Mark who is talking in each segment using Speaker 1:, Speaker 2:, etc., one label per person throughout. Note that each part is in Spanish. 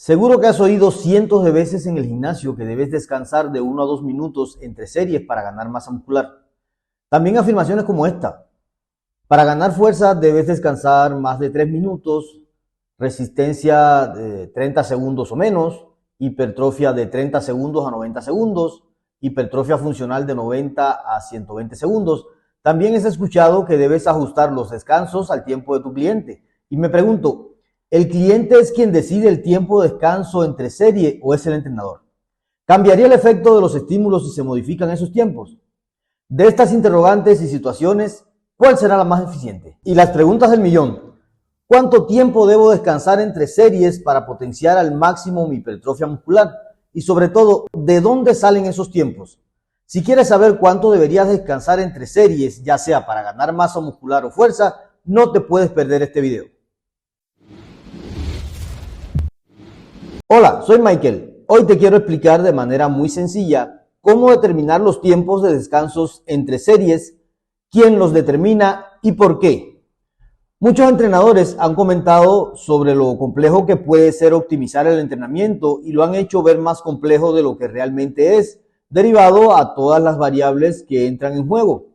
Speaker 1: Seguro que has oído cientos de veces en el gimnasio que debes descansar de 1 a 2 minutos entre series para ganar masa muscular. También afirmaciones como esta. Para ganar fuerza debes descansar más de 3 minutos, resistencia de 30 segundos o menos, hipertrofia de 30 segundos a 90 segundos, hipertrofia funcional de 90 a 120 segundos. También has escuchado que debes ajustar los descansos al tiempo de tu cliente. Y me pregunto, ¿el cliente es quien decide el tiempo de descanso entre serie o es el entrenador? ¿Cambiaría el efecto de los estímulos si se modifican esos tiempos? De estas interrogantes y situaciones, ¿cuál será la más eficiente? Y las preguntas del millón. ¿Cuánto tiempo debo descansar entre series para potenciar al máximo mi hipertrofia muscular? Y sobre todo, ¿de dónde salen esos tiempos? Si quieres saber cuánto deberías descansar entre series, ya sea para ganar masa muscular o fuerza, no te puedes perder este video. Hola, soy Michael. Hoy te quiero explicar de manera muy sencilla cómo determinar los tiempos de descansos entre series, quién los determina y por qué. Muchos entrenadores han comentado sobre lo complejo que puede ser optimizar el entrenamiento y lo han hecho ver más complejo de lo que realmente es, derivado a todas las variables que entran en juego.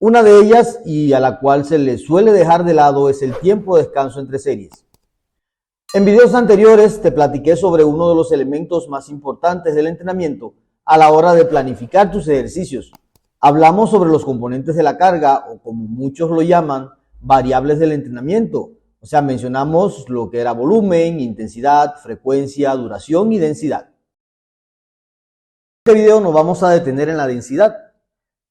Speaker 1: Una de ellas, y a la cual se le suele dejar de lado, es el tiempo de descanso entre series. En videos anteriores te platiqué sobre uno de los elementos más importantes del entrenamiento a la hora de planificar tus ejercicios. Hablamos sobre los componentes de la carga, o como muchos lo llaman, variables del entrenamiento. O sea, mencionamos lo que era volumen, intensidad, frecuencia, duración y densidad. En este video nos vamos a detener en la densidad.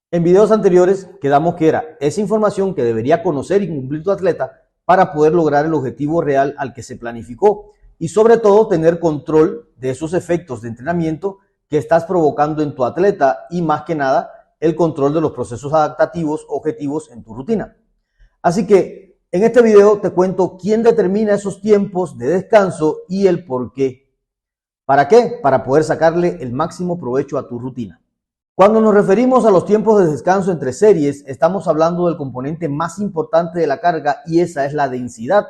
Speaker 1: En videos anteriores quedamos que era esa información que debería conocer y cumplir tu atleta para poder lograr el objetivo real al que se planificó y sobre todo tener control de esos efectos de entrenamiento que estás provocando en tu atleta y más que nada el control de los procesos adaptativos objetivos en tu rutina. Así que en este video te cuento quién determina esos tiempos de descanso y el por qué. ¿Para qué? Para poder sacarle el máximo provecho a tu rutina. Cuando nos referimos a los tiempos de descanso entre series, estamos hablando del componente más importante de la carga y esa es la densidad.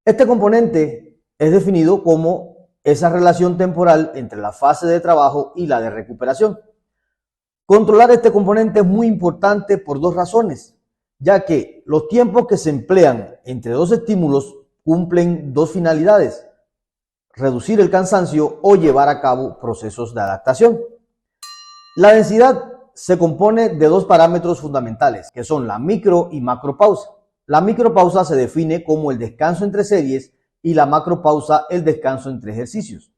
Speaker 1: Este componente es definido como esa relación temporal entre la fase de trabajo y la de recuperación. Controlar este componente es muy importante por dos razones, ya que los tiempos que se emplean entre dos estímulos cumplen dos finalidades: reducir el cansancio o llevar a cabo procesos de adaptación. La densidad se compone de dos parámetros fundamentales, que son la micro y macropausa. La micropausa se define como el descanso entre series y la macropausa el descanso entre ejercicios.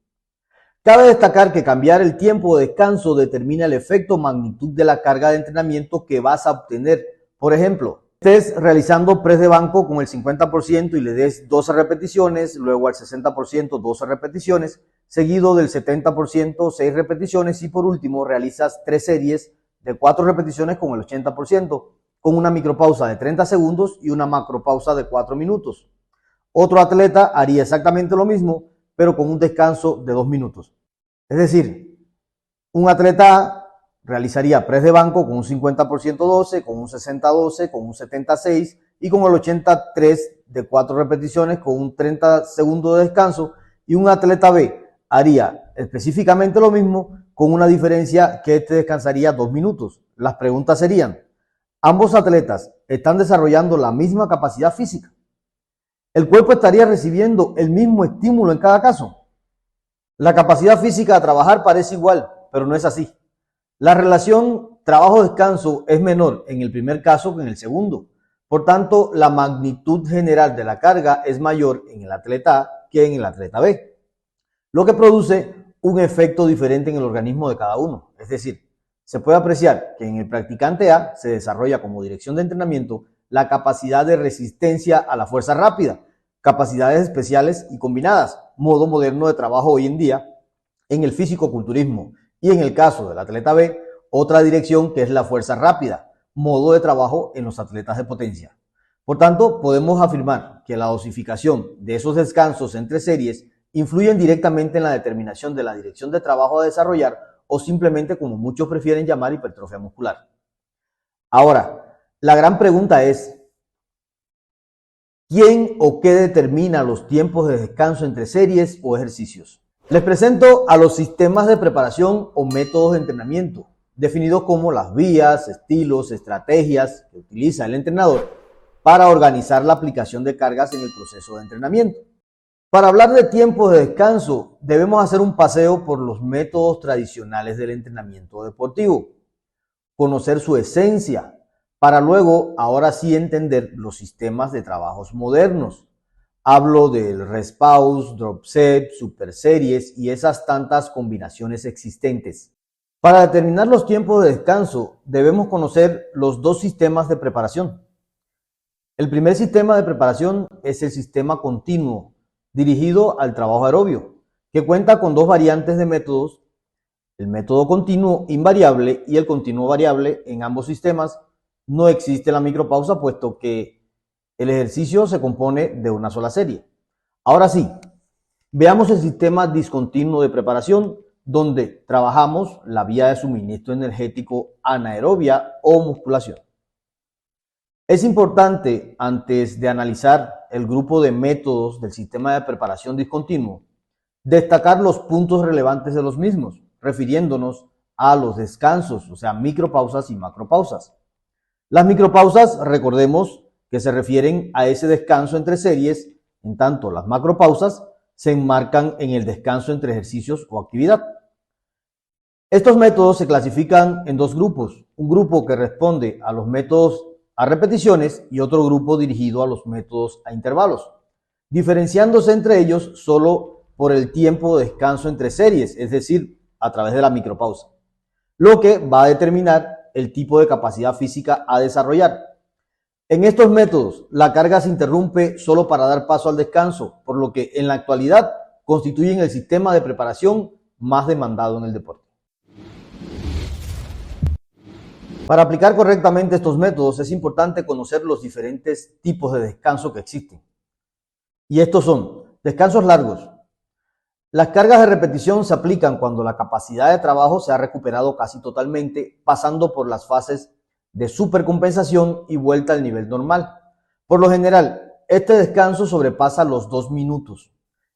Speaker 1: Cabe destacar que cambiar el tiempo de descanso determina el efecto magnitud de la carga de entrenamiento que vas a obtener. Por ejemplo, estés realizando press de banco con el 50% y le des 12 repeticiones, luego al 60% 12 repeticiones, seguido del 70% 6 repeticiones y por último realizas 3 series de 4 repeticiones con el 80%, con una micropausa de 30 segundos y una macropausa de 4 minutos. Otro atleta haría exactamente lo mismo, pero con un descanso de 2 minutos. Es decir, un atleta realizaría press de banco con un 50% 12, con un 60 12, con un 70 6 y con el 83 de 4 repeticiones con un 30 segundos de descanso, y un atleta B haría específicamente lo mismo con una diferencia que este descansaría 2 minutos. Las preguntas serían: ¿ambos atletas están desarrollando la misma capacidad física? ¿El cuerpo estaría recibiendo el mismo estímulo en cada caso? La capacidad física a trabajar parece igual, pero no es así. La relación trabajo-descanso es menor en el primer caso que en el segundo. Por tanto, la magnitud general de la carga es mayor en el atleta A que en el atleta B, lo que produce un efecto diferente en el organismo de cada uno. Es decir, se puede apreciar que en el practicante A se desarrolla como dirección de entrenamiento la capacidad de resistencia a la fuerza rápida, capacidades especiales y combinadas, modo moderno de trabajo hoy en día en el fisicoculturismo, y en el caso del atleta B, otra dirección que es la fuerza rápida, modo de trabajo en los atletas de potencia. Por tanto, podemos afirmar que la dosificación de esos descansos entre series influyen directamente en la determinación de la dirección de trabajo a desarrollar, o simplemente, como muchos prefieren llamar, hipertrofia muscular. Ahora, la gran pregunta es: ¿Quién o qué determina los tiempos de descanso entre series o ejercicios? Les presento a los sistemas de preparación o métodos de entrenamiento, definidos como las vías, estilos, estrategias que utiliza el entrenador para organizar la aplicación de cargas en el proceso de entrenamiento. Para hablar de tiempos de descanso, debemos hacer un paseo por los métodos tradicionales del entrenamiento deportivo, conocer su esencia, para luego, ahora sí, entender los sistemas de trabajos modernos. Hablo del rest pause, drop set, super series y esas tantas combinaciones existentes. Para determinar los tiempos de descanso, debemos conocer los dos sistemas de preparación. El primer sistema de preparación es el sistema continuo, dirigido al trabajo aerobio, que cuenta con dos variantes de métodos, el método continuo invariable y el continuo variable. En ambos sistemas no existe la micropausa, puesto que el ejercicio se compone de una sola serie. Ahora sí, veamos el sistema discontinuo de preparación, donde trabajamos la vía de suministro energético anaerobia o musculación. Es importante, antes de analizar el grupo de métodos del sistema de preparación discontinuo, destacar los puntos relevantes de los mismos, refiriéndonos a los descansos, o sea, micropausas y macropausas. Las micropausas, recordemos que se refieren a ese descanso entre series, en tanto las macropausas se enmarcan en el descanso entre ejercicios o actividad. Estos métodos se clasifican en dos grupos, un grupo que responde a los métodos a repeticiones y otro grupo dirigido a los métodos a intervalos, diferenciándose entre ellos solo por el tiempo de descanso entre series, es decir, a través de la micropausa, lo que va a determinar el tipo de capacidad física a desarrollar. En estos métodos, la carga se interrumpe solo para dar paso al descanso, por lo que en la actualidad constituyen el sistema de preparación más demandado en el deporte. Para aplicar correctamente estos métodos es importante conocer los diferentes tipos de descanso que existen. Y estos son descansos largos. Las cargas de repetición se aplican cuando la capacidad de trabajo se ha recuperado casi totalmente, pasando por las fases de supercompensación y vuelta al nivel normal. Por lo general, este descanso sobrepasa los 2 minutos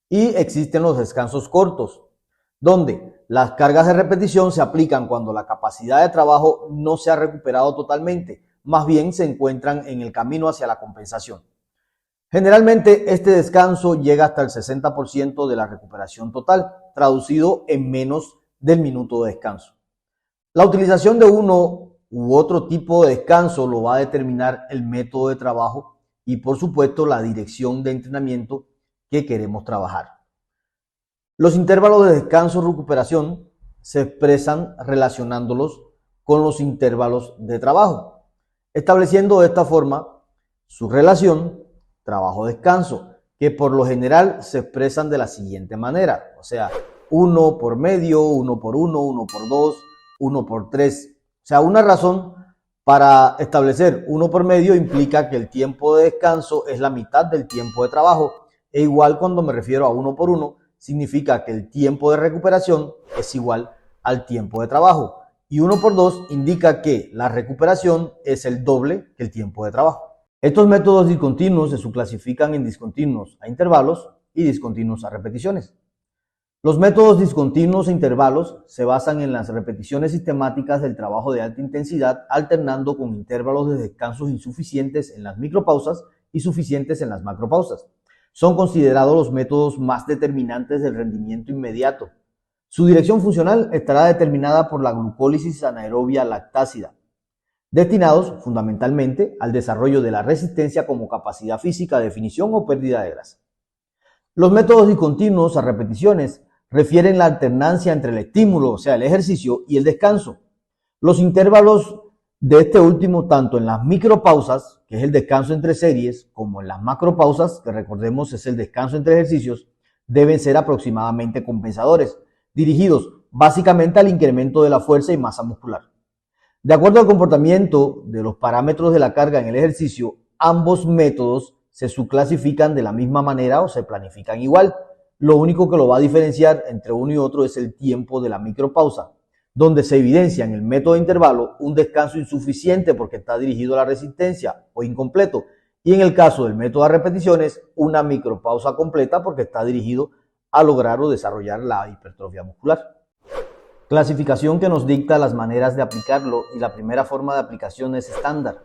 Speaker 1: y existen los descansos cortos, donde las cargas de repetición se aplican cuando la capacidad de trabajo no se ha recuperado totalmente, más bien se encuentran en el camino hacia la compensación. Generalmente este descanso llega hasta el 60% de la recuperación total, traducido en menos del minuto de descanso. La utilización de uno u otro tipo de descanso lo va a determinar el método de trabajo y, por supuesto, la dirección de entrenamiento que queremos trabajar. Los intervalos de descanso-recuperación se expresan relacionándolos con los intervalos de trabajo, estableciendo de esta forma su relación trabajo-descanso, que por lo general se expresan de la siguiente manera, o sea, 1 por medio, 1 por 1, 1 por 2, 1 por 3. O sea, una razón para establecer 1 por medio implica que el tiempo de descanso es la mitad del tiempo de trabajo, e igual cuando me refiero a 1 por 1, significa que el tiempo de recuperación es igual al tiempo de trabajo, y 1 por 2 indica que la recuperación es el doble que el tiempo de trabajo. Estos métodos discontinuos se subclasifican en discontinuos a intervalos y discontinuos a repeticiones. Los métodos discontinuos a intervalos se basan en las repeticiones sistemáticas del trabajo de alta intensidad, alternando con intervalos de descansos insuficientes en las micropausas y suficientes en las macropausas. Son considerados los métodos más determinantes del rendimiento inmediato. Su dirección funcional estará determinada por la glucólisis anaerobia lactácida, destinados fundamentalmente al desarrollo de la resistencia como capacidad física, definición o pérdida de grasa. Los métodos discontinuos a repeticiones refieren la alternancia entre el estímulo, o sea, el ejercicio, y el descanso. Los intervalos de este último, tanto en las micropausas, que es el descanso entre series, como en las macropausas, que recordemos es el descanso entre ejercicios, deben ser aproximadamente compensadores, dirigidos básicamente al incremento de la fuerza y masa muscular. De acuerdo al comportamiento de los parámetros de la carga en el ejercicio, ambos métodos se subclasifican de la misma manera o se planifican igual. Lo único que lo va a diferenciar entre uno y otro es el tiempo de la micropausa, donde se evidencia en el método de intervalo un descanso insuficiente porque está dirigido a la resistencia o incompleto, y en el caso del método de repeticiones, una micropausa completa porque está dirigido a lograr o desarrollar la hipertrofia muscular. Clasificación que nos dicta las maneras de aplicarlo y la primera forma de aplicación es estándar,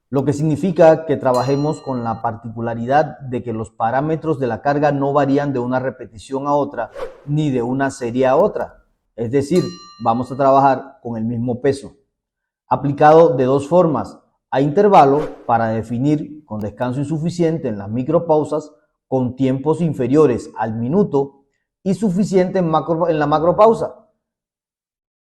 Speaker 1: lo que significa que trabajemos con la particularidad de que los parámetros de la carga no varían de una repetición a otra ni de una serie a otra. Es decir, vamos a trabajar con el mismo peso, aplicado de dos formas: a intervalo para definir con descanso insuficiente en las micropausas con tiempos inferiores al minuto y suficiente en la macropausa.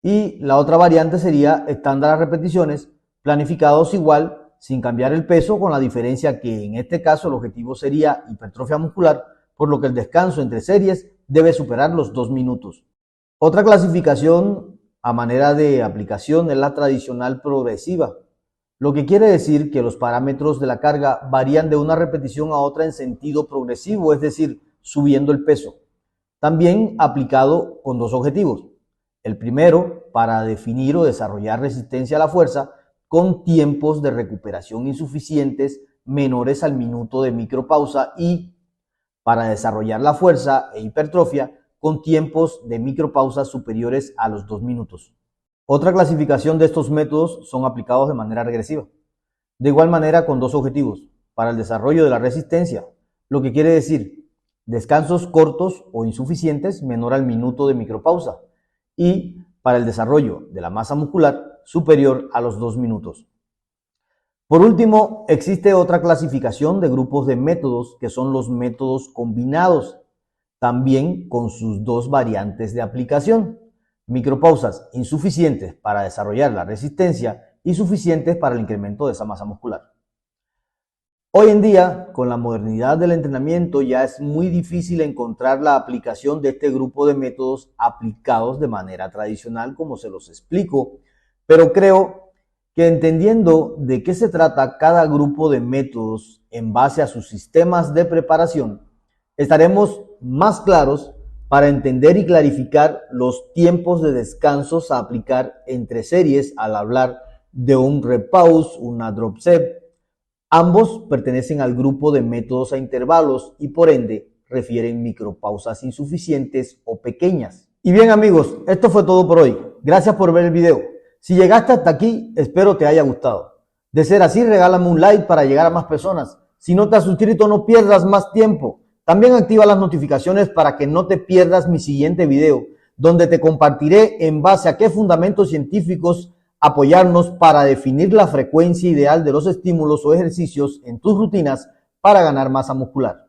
Speaker 1: Y la otra variante sería estándar a repeticiones, planificados igual, sin cambiar el peso, con la diferencia que en este caso el objetivo sería hipertrofia muscular, por lo que el descanso entre series debe superar los 2 minutos. Otra clasificación a manera de aplicación es la tradicional progresiva, lo que quiere decir que los parámetros de la carga varían de una repetición a otra en sentido progresivo, es decir, subiendo el peso. También aplicado con dos objetivos. El primero, para definir o desarrollar resistencia a la fuerza con tiempos de recuperación insuficientes menores al minuto de micropausa, y para desarrollar la fuerza e hipertrofia con tiempos de micropausa superiores a los 2 minutos. Otra clasificación de estos métodos son aplicados de manera regresiva. De igual manera con dos objetivos: para el desarrollo de la resistencia, lo que quiere decir descansos cortos o insuficientes menor al minuto de micropausa, y para el desarrollo de la masa muscular superior a los 2 minutos. Por último, existe otra clasificación de grupos de métodos que son los métodos combinados, también con sus dos variantes de aplicación: micropausas insuficientes para desarrollar la resistencia y suficientes para el incremento de esa masa muscular. Hoy en día, con la modernidad del entrenamiento, ya es muy difícil encontrar la aplicación de este grupo de métodos aplicados de manera tradicional, como se los explico, pero creo que entendiendo de qué se trata cada grupo de métodos en base a sus sistemas de preparación, estaremos más claros para entender y clarificar los tiempos de descansos a aplicar entre series al hablar de un rep pause, una drop set. Ambos pertenecen al grupo de métodos a intervalos y por ende refieren micropausas insuficientes o pequeñas. Y bien amigos, esto fue todo por hoy. Gracias por ver el video. Si llegaste hasta aquí, espero te haya gustado. De ser así, regálame un like para llegar a más personas. Si no te has suscrito, no pierdas más tiempo. También activa las notificaciones para que no te pierdas mi siguiente video, donde te compartiré en base a qué fundamentos científicos apoyarnos para definir la frecuencia ideal de los estímulos o ejercicios en tus rutinas para ganar masa muscular.